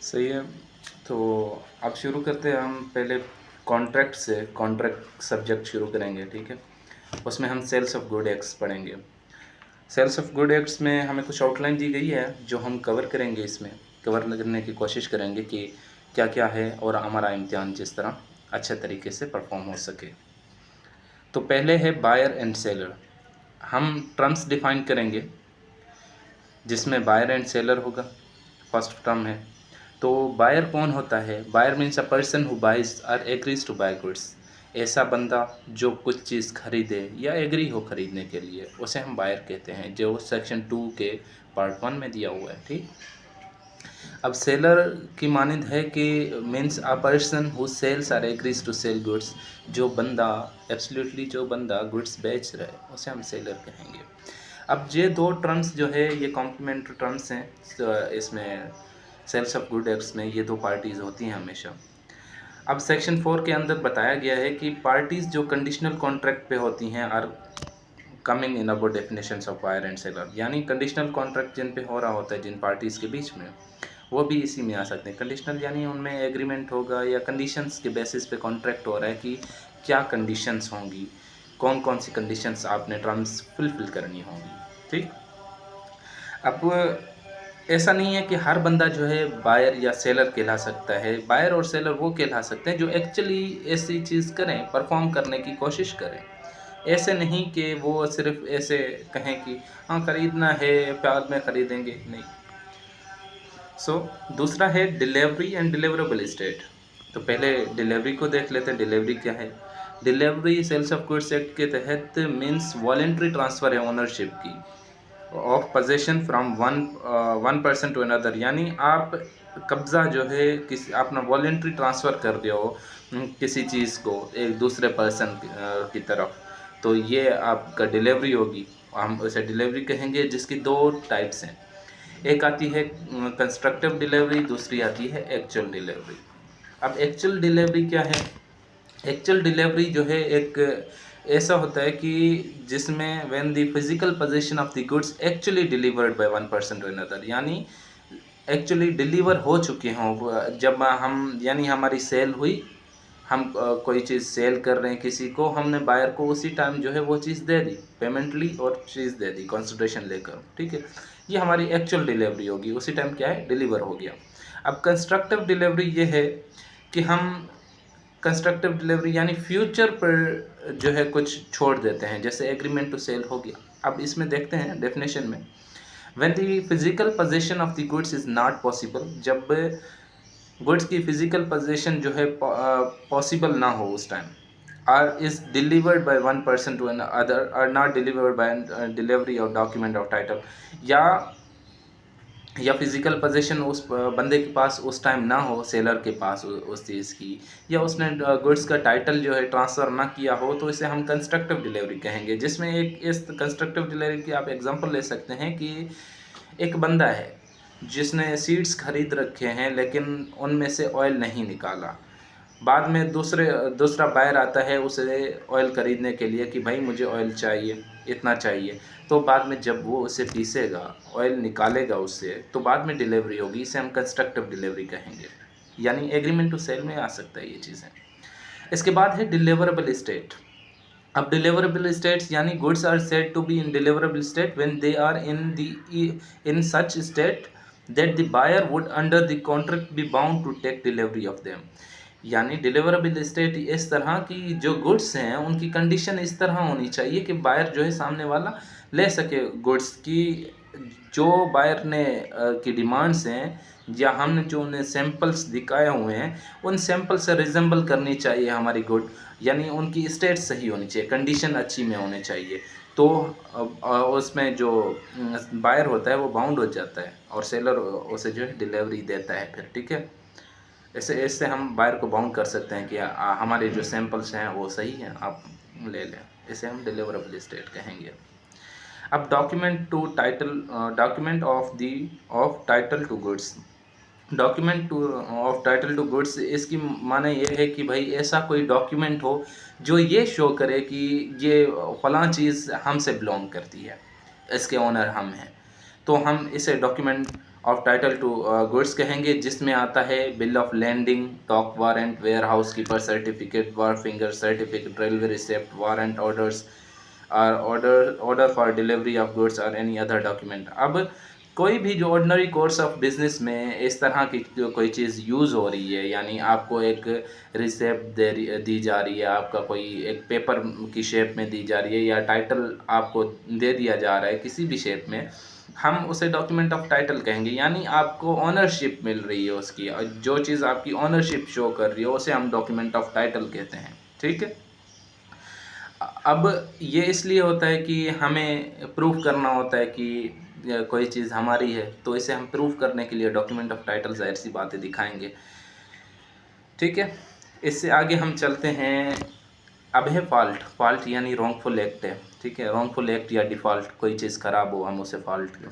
सही है। तो अब शुरू करते हैं हम पहले कॉन्ट्रैक्ट से। कॉन्ट्रैक्ट सब्जेक्ट शुरू करेंगे, ठीक है। उसमें हम सेल्स ऑफ गुड एक्ट्स पढ़ेंगे। सेल्स ऑफ गुड एक्ट्स में हमें कुछ आउटलाइन दी गई है जो हम कवर करेंगे। इसमें कवर करने की कोशिश करेंगे कि क्या क्या है और हमारा इम्तिहान जिस तरह अच्छे तरीके से परफॉर्म हो सके। तो पहले है बायर एंड सेलर। हम टर्म्स डिफाइन करेंगे जिसमें बायर एंड सेलर होगा। फर्स्ट टर्म है। तो बायर कौन होता है? Buyer means a person who buys और एग्रीज टू बाय गुड्स। ऐसा बंदा जो कुछ चीज़ खरीदे या एग्री हो खरीदने के लिए, उसे हम बायर कहते हैं, जो सेक्शन 2 के पार्ट 1 में दिया हुआ है, ठीक। अब सेलर की मानंद है कि means a person who sells और एग्रीज टू सेल गुड्स। जो बंदा एब्सोल्युटली जो बंदा गुड्स बेच रहा है उसे हम सेलर कहेंगे। अब ये दो टर्म्स जो है ये कॉम्प्लीमेंट्री टर्म्स हैं। इसमें सेल्स ऑफ गुड एक्ट्स में ये दो पार्टीज़ होती हैं हमेशा। अब सेक्शन 4 के अंदर बताया गया है कि पार्टीज़ जो कंडीशनल कॉन्ट्रैक्ट पे होती हैं are coming in about definitions of buyer and seller. यानी कंडीशनल कॉन्ट्रैक्ट जिन पे हो रहा होता है जिन पार्टीज़ के बीच में, वो भी इसी में आ सकते हैं। कंडीशनल यानी उनमें एग्रीमेंट होगा या कंडीशंस के बेसिस पे कॉन्ट्रैक्ट हो रहा है कि क्या कंडीशंस होंगी, कौन कौन सी कंडीशंस आपने टर्म्स फुलफिल करनी होंगी, ठीक। अब ऐसा नहीं है कि हर बंदा जो है बायर या सेलर कहला सकता है। बायर और सेलर वो कहला सकते हैं जो एक्चुअली ऐसी चीज़ करें, परफॉर्म करने की कोशिश करें। ऐसे नहीं कि वो सिर्फ ऐसे कहें कि हाँ ख़रीदना है, बाद में ख़रीदेंगे, नहीं। दूसरा है डिलीवरी एंड डिलीवरेबल स्टेट। तो पहले डिलीवरी को देख लेते हैं। डिलीवरी क्या है? Delivery sales of goods act के तहत मीन्स वॉलेंट्री ट्रांसफ़र है ओनरशिप की of possession from one person to another. यानी आप कब्ज़ा जो है किसी अपना वॉलेंट्री ट्रांसफ़र कर रहे हो किसी चीज़ को एक दूसरे पर्सन की तरफ, तो ये आपका डिलीवरी होगी। हम उसे डिलीवरी कहेंगे, जिसकी दो टाइप्स हैं। एक आती है कंस्ट्रक्टिव डिलीवरी, दूसरी आती है एक्चुअल डिलीवरी। अब एक्चुअल डिलीवरी क्या है? एक्चुअल डिलीवरी जो है एक ऐसा होता है कि जिसमें when the physical position of the goods actually delivered by one person to another, यानी एक्चुअली डिलीवर हो चुके हों। जब हम यानी हमारी सेल हुई, हम कोई चीज़ सेल कर रहे हैं किसी को, हमने बायर को उसी टाइम जो है वो चीज़ दे दी, पेमेंट ली और चीज़ दे दी कंसिडरेशन लेकर, ठीक है। ये हमारी एक्चुअल डिलीवरी होगी, उसी टाइम क्या है, डिलीवर हो गया। अब कंस्ट्रक्टिव डिलीवरी ये है कि हम कंस्ट्रक्टिव डिलीवरी यानी फ्यूचर पर जो है कुछ छोड़ देते हैं, जैसे एग्रीमेंट टू सेल हो गया। अब इसमें देखते हैं डेफिनेशन में, when the physical position of the goods is not possible. जब गुड्स की फिजिकल पोजीशन जो है पॉसिबल ना हो उस time, or is delivered by one person to another, or not delivered by delivery of document of title, या physical position उस बंदे के पास उस टाइम ना हो, सेलर के पास उस चीज़ की, या उसने गुड्स का टाइटल जो है ट्रांसफ़र ना किया हो, तो इसे हम कंस्ट्रक्टिव डिलीवरी कहेंगे। जिसमें एक इस कंस्ट्रक्टिव डिलीवरी की आप एग्जांपल ले सकते हैं कि एक बंदा है जिसने सीड्स खरीद रखे हैं लेकिन उनमें से ऑयल नहीं निकाला। बाद में दूसरा बायर आता है उसे ऑयल खरीदने के लिए कि भाई मुझे ऑयल चाहिए, इतना चाहिए। तो बाद में जब वो उसे पीसेगा, ऑयल निकालेगा उससे, तो बाद में डिलीवरी होगी। इसे हम कंस्ट्रक्टिव डिलीवरी कहेंगे, यानी एग्रीमेंट टू सेल में आ सकता है ये चीज़ें। इसके बाद है डिलीवरेबल स्टेट। अब डिलीवरेबल स्टेट्स यानी goods are said to be in deliverable state when they are in such state that the buyer would under the contract be bound to take delivery of them. यानी deliverable state इस तरह की जो goods हैं उनकी condition इस तरह होनी चाहिए कि बायर जो है सामने वाला ले सके गुड्स की, जो बायर ने की डिमांड्स हैं या हमने जो उन्हें सैंपल्स दिखाए हुए हैं उन सैंपल से रिजेंबल करनी चाहिए हमारी गुड, यानी उनकी स्टेट सही होनी चाहिए, कंडीशन अच्छी में होने चाहिए। तो उसमें जो बायर होता है वो बाउंड हो जाता है और सेलर उसे जो है डिलीवरी देता है फिर, ठीक है। इससे हम बायर को बाउंड कर सकते हैं कि हमारे जो सैंपल्स हैं वो सही हैं, आप ले लें। इसे हम डिलीवरेबल स्टेट कहेंगे। अब document of title to goods. Document of title to goods, इसकी माने ये है कि भाई ऐसा कोई डॉक्यूमेंट हो जो ये शो करे कि ये फलां चीज़ हमसे बिलोंग करती है, इसके ओनर हम हैं। तो हम इसे document of title to goods कहेंगे, जिसमें आता है bill of landing, dock warrant, warehouse keeper certificate, wharfinger certificate, railway receipt, warrant orders और order for delivery of goods और एनी अदर डॉक्यूमेंट। अब कोई भी जो ऑर्डिनरी कोर्स ऑफ बिजनेस में इस तरह की जो कोई चीज़ यूज़ हो रही है, यानी आपको एक रिसिप्ट दी जा रही है, आपका कोई एक पेपर की शेप में दी जा रही है, या टाइटल आपको दे दिया जा रहा है किसी भी शेप में, हम उसे डॉक्यूमेंट ऑफ टाइटल कहेंगे। यानी आपको ऑनरशिप मिल रही है उसकी, और जो चीज़ आपकी ऑनरशिप शो कर रही है उसे हम डॉक्यूमेंट ऑफ टाइटल कहते हैं। ठीक है। अब ये इसलिए होता है कि हमें प्रूफ करना होता है कि कोई चीज़ हमारी है, तो इसे हम प्रूफ करने के लिए डॉक्यूमेंट ऑफ टाइटल ज़ाहिर सी बातें दिखाएंगे। ठीक है। इससे आगे हम चलते हैं। अब है फॉल्ट। फॉल्ट यानी रॉन्गफुल एक्ट है। ठीक है। रॉन्गफुल एक्ट या डिफ़ॉल्ट, कोई चीज़ ख़राब हो हम उसे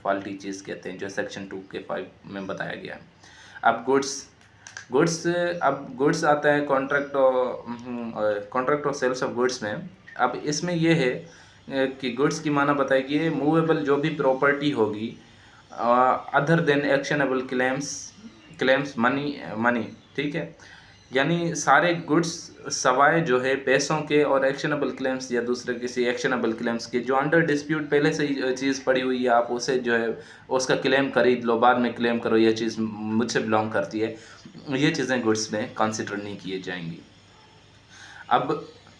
फॉल्टी चीज़ कहते हैं, जो सेक्शन 2 के 5 में बताया गया है। अब गुड्स अब गुड्स आता है कॉन्ट्रैक्ट और सेल्स ऑफ गुड्स में। अब इसमें यह है कि गुड्स की माना बताएगी है मूवेबल जो भी प्रॉपर्टी होगी other than actionable claims money. ठीक है। यानी सारे गुड्स सवाए जो है पैसों के और एक्शनेबल क्लेम्स या दूसरे किसी एक्शनेबल क्लेम्स के, जो अंडर डिस्प्यूट पहले से ही चीज़ पड़ी हुई है, आप उसे जो है उसका क्लेम खरीद लो, बाद में क्लेम करो ये चीज़ मुझसे बिलोंग करती है, ये चीज़ें गुड्स में कंसिडर नहीं किए जाएंगी। अब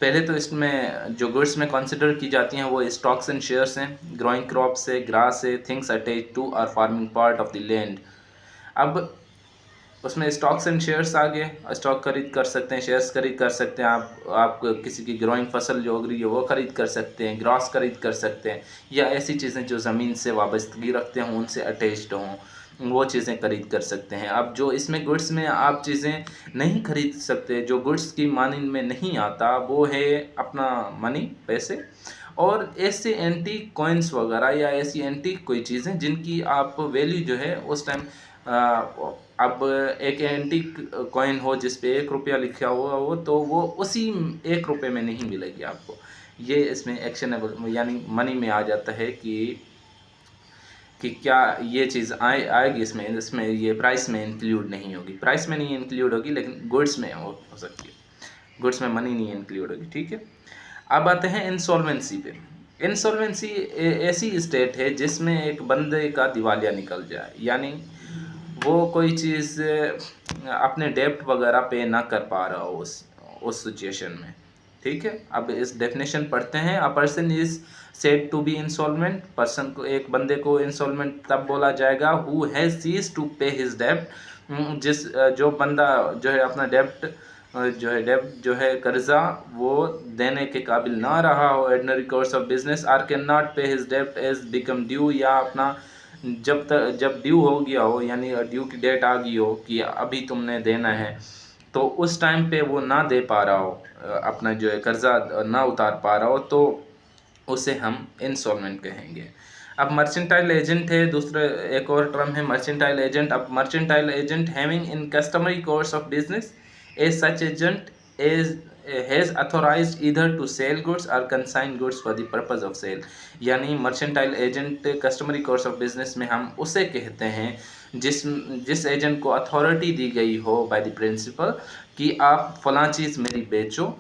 पहले तो इसमें जो गुड्स में कंसिडर की जाती हैं वो स्टॉक्स एंड शेयर्स हैं, ग्रोइंग क्रॉप्स है, ग्रास है, थिंग्स अटैच टू और farming part of the land. अब उसमें स्टॉक्स एंड शेयर्स आ गए, स्टॉक खरीद कर सकते हैं, शेयर्स खरीद कर सकते हैं, आप किसी की ग्रोइंग फसल जो उग रही है वो खरीद कर सकते हैं, ग्रास खरीद कर सकते हैं, या ऐसी चीज़ें जो ज़मीन से वाबस्तगी रखते हों, उनसे अटैच्ड हों, वो चीज़ें खरीद कर सकते हैं। अब जो इसमें गुड्स में आप चीज़ें नहीं खरीद सकते, जो गुड्स की मानिंद में नहीं आता, वो है अपना मनी, पैसे, और ऐसे एंटीक कॉइन्स वगैरह, या ऐसी एंटीक कोई चीज़ें जिनकी आप वैल्यू जो है उस टाइम अब एक एंटीक कॉइन हो जिस पे 1 रुपया लिखा हुआ हो, तो वो उसी 1 रुपये में नहीं मिलेगी आपको। ये इसमें एक्शनेबल यानी मनी में आ जाता है कि क्या ये चीज़ आएगी इसमें ये प्राइस में इंक्लूड नहीं होगी, प्राइस में नहीं इंक्लूड होगी, लेकिन गुड्स में हो सकती है, गुड्स में मनी नहीं इंक्लूड होगी। ठीक है। अब आते हैं इंसॉल्वेंसी पे। इंसॉल्वेंसी ऐसी स्टेट है जिसमें एक बंदे का दिवालिया निकल जाए, यानी वो कोई चीज़ अपने डेब्ट वगैरह पे ना कर पा रहा हो उस सिचुएशन में। ठीक है। अब इस डेफिनेशन पढ़ते हैं। A person is said to be insolvent. Person को, एक बंदे को इंसॉल्वेंट तब बोला जाएगा who has ceased to pay his डेब्ट, जो बंदा जो है अपना डेब्ट जो है कर्जा वो देने के काबिल ना रहा हो, ordinary course of business, or can not pay his डेब्ट एज बिकम ड्यू, या अपना जब ड्यू हो गया हो, यानी ड्यू की डेट आ गई हो कि अभी तुमने देना है, तो उस टाइम पे वो ना दे पा रहा हो, अपना जो है कर्जा ना उतार पा रहा हो, तो उसे हम इंसॉल्वेंट कहेंगे। अब मर्चेंटाइल एजेंट है दूसरा, एक और टर्म है मर्चेंटाइल एजेंट। अब mercantile agent having in customary course of business as such agent as has authorised either to sell goods और consign goods for the purpose of sale. यानी mercantile agent customary course of business में हम उसे कहते हैं जिस agent को authority दी गई हो बाय द प्रिंसिपल कि आप फलां चीज़ मेरी बेचो,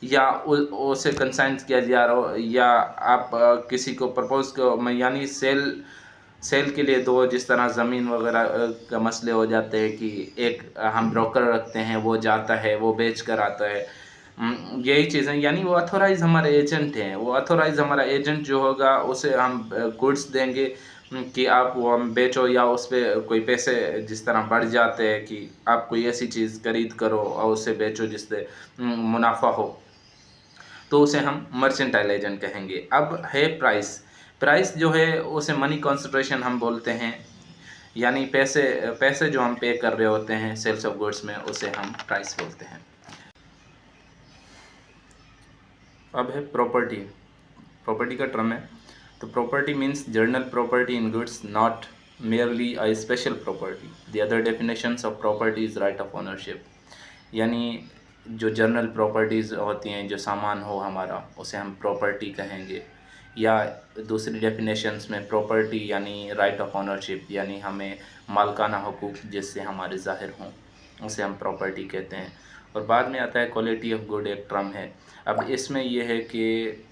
या उसे कंसाइन किया जा रहा हो, या आप किसी को प्रपोज को यानी सेल के लिए दो, जिस तरह ज़मीन वगैरह का मसले हो जाते हैं कि एक हम ब्रोकर रखते हैं, वो जाता है वो बेच कर आता है, यही चीज़ें, यानी वो अथोराइज हमारे एजेंट हैं। वो अथोराइज हमारा एजेंट जो होगा उसे हम गुड्स देंगे कि आप वो हम बेचो, या उस पर कोई पैसे जिस तरह बढ़ जाते हैं कि आप कोई ऐसी चीज़ खरीद करो और उसे बेचो जिससे मुनाफा हो, तो उसे हम मर्चेंटाइल एजेंट कहेंगे। अब है प्राइस जो है उसे मनी कंसिडरेशन हम बोलते हैं, यानी पैसे जो हम पे कर रहे होते हैं सेल्स ऑफ गुड्स में, उसे हम प्राइस बोलते हैं। अब है प्रॉपर्टी का टर्म है। तो property means journal property in goods, not merely a special property. The other definitions of property is right of ownership. यानी जो जर्नल प्रॉपर्टीज़ होती हैं, जो सामान हो हमारा, उसे हम प्रॉपर्टी कहेंगे। या दूसरी डेफिनेशंस में प्रॉपर्टी यानी राइट ऑफ ऑनरशिप, यानी हमें मालकाना हकूक़ जिससे हमारे ज़ाहिर हों, उसे हम प्रॉपर्टी कहते हैं। और बाद में आता है क्वालिटी ऑफ गुड, एक टर्म है। अब इसमें यह है कि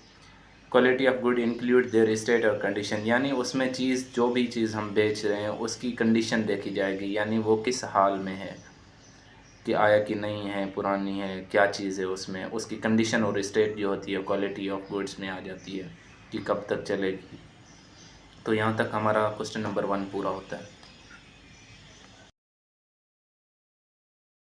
quality of good include there state और कंडीशन, यानी उसमें चीज़, जो भी चीज़ हम बेच रहे हैं उसकी कंडीशन देखी जाएगी, यानी वो किस हाल में है, कि आया कि नहीं है, पुरानी है, क्या चीज़ है उसमें, उसकी कंडीशन और स्टेट जो होती है क्वालिटी ऑफ गुड्स में आ जाती है कि कब तक चलेगी। तो यहाँ तक हमारा क्वेश्चन नंबर 1 पूरा होता है।